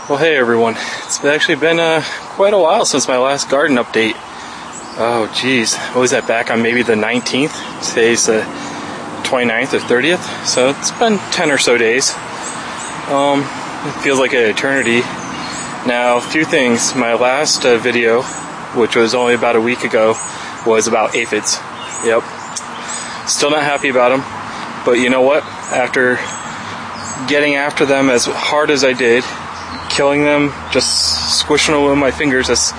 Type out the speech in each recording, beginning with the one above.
Well, hey everyone. It's actually been quite a while since my last garden update. Oh geez, what was that, back on maybe the 19th? Today's the 29th or 30th, so it's been 10 or so days. It feels like an eternity. Now, a few things. My last video, which was only about a week ago, was about aphids. Yep. Still not happy about them, but you know what? After getting after them as hard as I did, killing them, just squishing them with my fingers as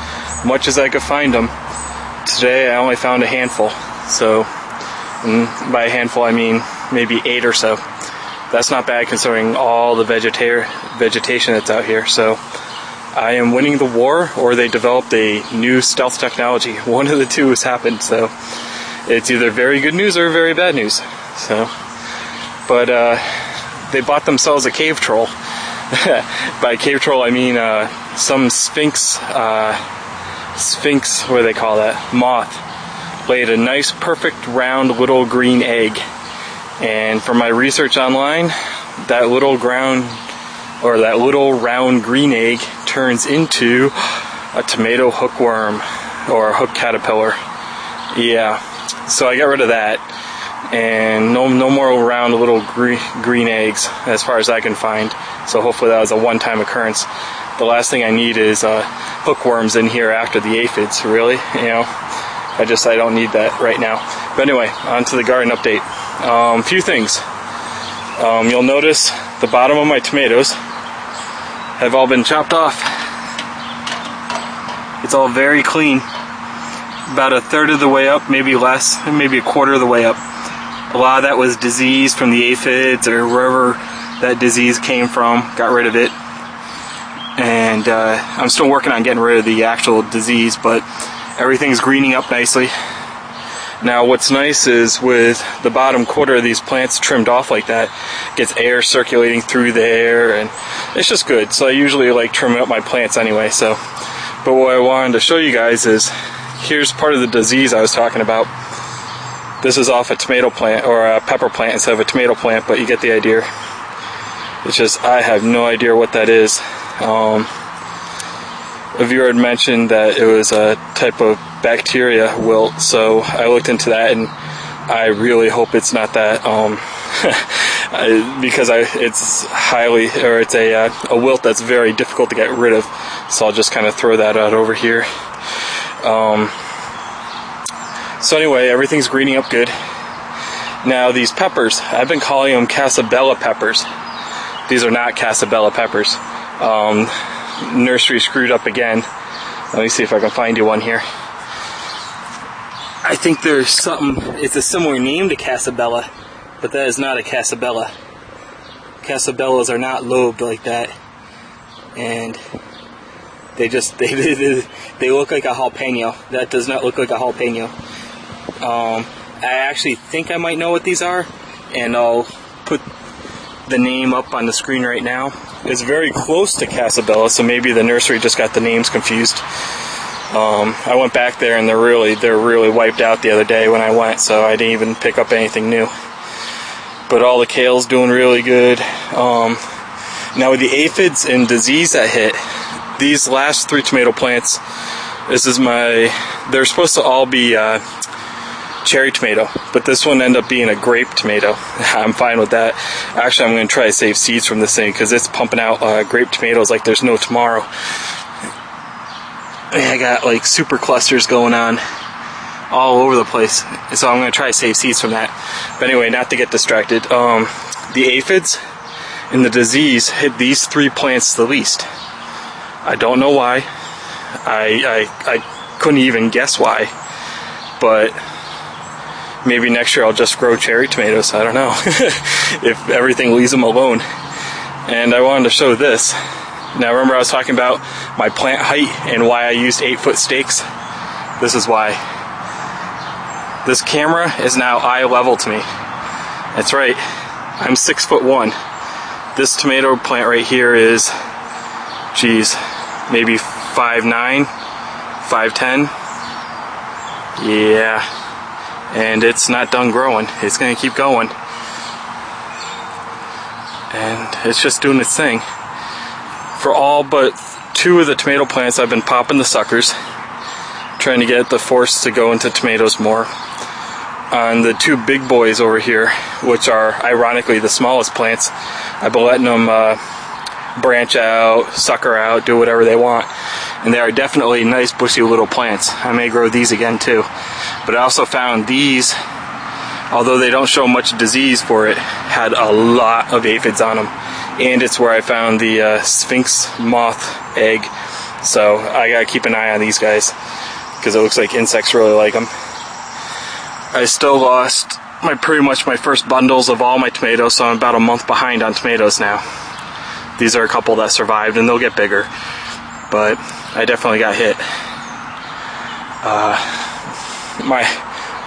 much as I could find them, today I only found a handful. So, and by a handful I mean maybe 8 or so. That's not bad considering all the vegetation that's out here. So I am winning the war, or they developed a new stealth technology. One of the two has happened, so it's either very good news or very bad news. So, but they bought themselves a cave troll. By cave troll I mean some sphinx, what do they call that? Moth. Laid a nice, perfect, round, little green egg. And from my research online, that little round green egg turns into a tomato hookworm, or a hook caterpillar. Yeah, so I got rid of that. And no more round little green eggs as far as I can find. So hopefully that was a one-time occurrence. The last thing I need is hookworms in here after the aphids, really. You know, I don't need that right now. But anyway, on to the garden update. Few things. You'll notice the bottom of my tomatoes have all been chopped off. It's all very clean. About a third of the way up, maybe less, maybe a quarter of the way up. A lot of that was disease from the aphids or wherever that disease came from. Got rid of it. And I'm still working on getting rid of the actual disease, but everything's greening up nicely. Now what's nice is with the bottom quarter of these plants trimmed off like that, gets air circulating through there, and it's just good. So I usually like trimming up my plants anyway. So, but what I wanted to show you guys is, here's part of the disease I was talking about. This is off a tomato plant, or a pepper plant instead of a tomato plant, but you get the idea. It's just, I have no idea what that is. A viewer had mentioned that it was a type of bacteria wilt, so I looked into that, and I really hope it's not that, because it's a wilt that's very difficult to get rid of. So I'll just kind of throw that out over here. So anyway, everything's greening up good. Now these peppers, I've been calling them Casabella peppers. These are not Casabella peppers. Nursery screwed up again. Let me see if I can find you one here. I think there's something, it's a similar name to Casabella, but that is not a Casabella. Casabellas are not lobed like that. And they look like a jalapeno. That does not look like a jalapeno. I actually think I might know what these are, and I'll put the name up on the screen right now. It's very close to Casabella, so maybe the nursery just got the names confused. I went back there and they're really wiped out the other day when I went, so I didn't even pick up anything new. But all the kale's doing really good. Now with the aphids and disease that hit, these last 3 tomato plants, they're supposed to all be cherry tomato, but this one ended up being a grape tomato. I'm fine with that. Actually, I'm going to try to save seeds from this thing because it's pumping out grape tomatoes like there's no tomorrow. I got like super clusters going on all over the place, so I'm going to try to save seeds from that. But anyway, not to get distracted, the aphids and the disease hit these 3 plants the least. I don't know why. I couldn't even guess why, but maybe next year I'll just grow cherry tomatoes. I don't know. If everything leaves them alone. And I wanted to show this. Now remember I was talking about my plant height and why I used 8-foot stakes? This is why. This camera is now eye level to me. That's right. I'm 6'1". This tomato plant right here is, geez, maybe 5'9", 5'10". Yeah. And it's not done growing. It's going to keep going. And it's just doing its thing. For all but 2 of the tomato plants, I've been popping the suckers, trying to get the force to go into tomatoes more. On the 2 big boys over here, which are ironically the smallest plants, I've been letting them branch out, sucker out, do whatever they want. And they are definitely nice bushy little plants. I may grow these again too. But I also found these, although they don't show much disease for it, had a lot of aphids on them. And it's where I found the Sphinx moth egg. So I gotta keep an eye on these guys, because it looks like insects really like them. I still lost pretty much my first bundles of all my tomatoes, so I'm about a month behind on tomatoes now. These are a couple that survived, and they'll get bigger, but I definitely got hit. My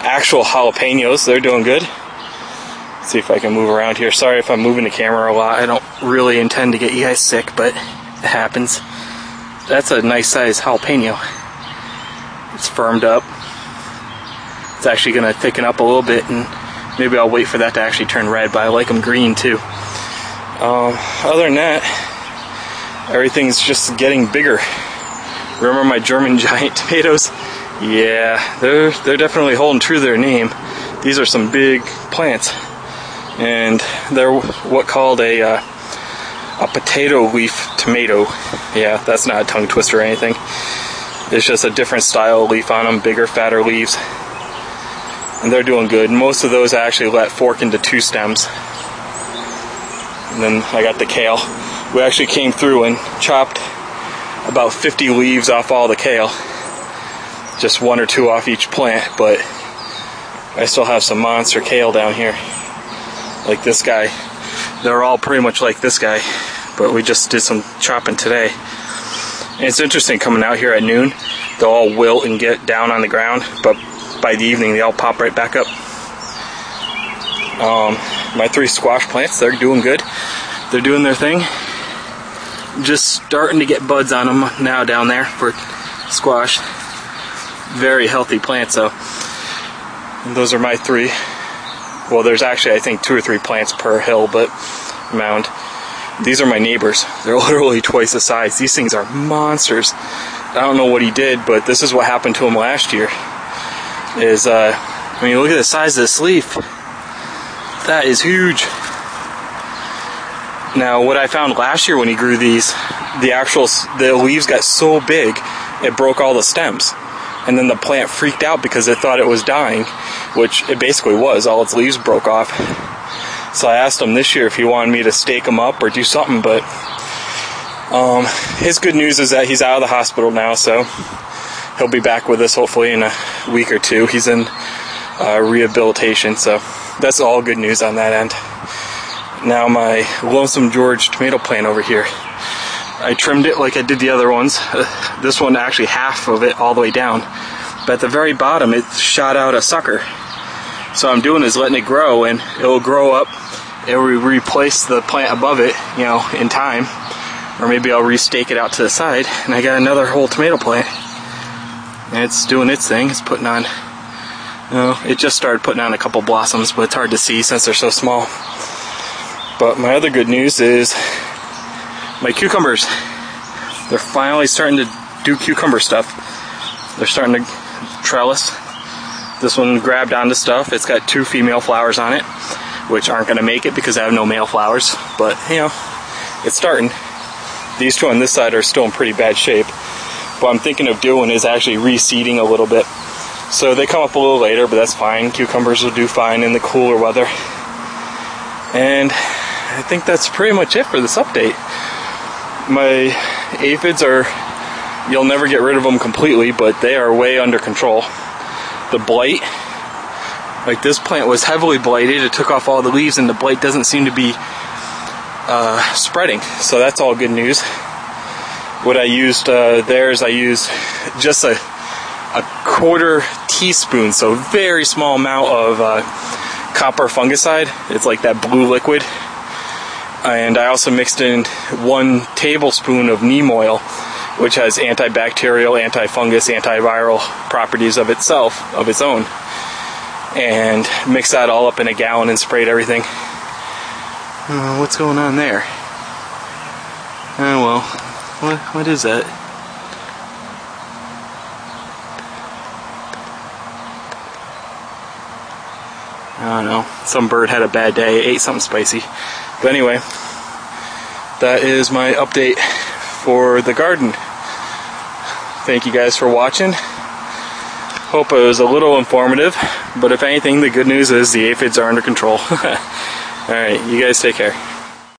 actual jalapenos, they're doing good. Let's see if I can move around here. Sorry if I'm moving the camera a lot. I don't really intend to get you guys sick, but it happens. That's a nice size jalapeno. It's firmed up. It's actually going to thicken up a little bit, and maybe I'll wait for that to actually turn red, but I like them green too. Other than that, everything's just getting bigger. Remember my German giant tomatoes? Yeah, they're definitely holding true to their name. These are some big plants, and they're what called a potato leaf tomato. Yeah, that's not a tongue twister or anything. It's just a different style of leaf on them, bigger, fatter leaves. And they're doing good. Most of those I actually let fork into 2 stems. And then I got the kale. We actually came through and chopped about 50 leaves off all the kale. Just 1 or 2 off each plant, but I still have some monster kale down here. Like this guy. They're all pretty much like this guy, but we just did some chopping today. And it's interesting coming out here at noon. They'll all wilt and get down on the ground, but by the evening they all pop right back up. My 3 squash plants, they're doing good. They're doing their thing. Just starting to get buds on them now down there for squash. Very healthy plants though. And those are my 3. Well, there's actually I think 2 or 3 plants per hill, but mound. These are my neighbors. They're literally twice the size. These things are monsters. I don't know what he did, but this is what happened to him last year. I mean, look at the size of this leaf. That is huge. Now, what I found last year when he grew these, the leaves got so big, it broke all the stems. And then the plant freaked out because it thought it was dying, which it basically was. All its leaves broke off. So I asked him this year if he wanted me to stake them up or do something, but his good news is that he's out of the hospital now, so he'll be back with us hopefully in a week or 2. He's in rehabilitation, so that's all good news on that end. Now my Lonesome George tomato plant over here. I trimmed it like I did the other ones. This one actually half of it all the way down. But at the very bottom it shot out a sucker. So I'm doing is letting it grow, and it will grow up. It will replace the plant above it, you know, in time. Or maybe I'll restake it out to the side, and I got another whole tomato plant. And it's doing its thing. It's putting on, it just started putting on a couple blossoms, but it's hard to see since they're so small. But my other good news is my cucumbers. They're finally starting to do cucumber stuff. They're starting to trellis. This one grabbed onto stuff. It's got 2 female flowers on it, which aren't going to make it because I have no male flowers. But, you know, it's starting. These 2 on this side are still in pretty bad shape. What I'm thinking of doing is actually reseeding a little bit. So they come up a little later, but that's fine. Cucumbers will do fine in the cooler weather. And I think that's pretty much it for this update. My aphids are, you'll never get rid of them completely, but they are way under control. The blight, like this plant was heavily blighted. It took off all the leaves and the blight doesn't seem to be spreading. So that's all good news. What I used there is I used just a 1/4 teaspoon, so very small amount of copper fungicide. It's like that blue liquid. And I also mixed in 1 tablespoon of neem oil, which has antibacterial, antifungus, antiviral properties of itself, of its own. And mixed that all up in a gallon and sprayed everything. What's going on there? Oh well, what is that? I don't know, some bird had a bad day, ate something spicy. But anyway, that is my update for the garden. Thank you guys for watching. Hope it was a little informative, but if anything, the good news is the aphids are under control. Alright, you guys take care.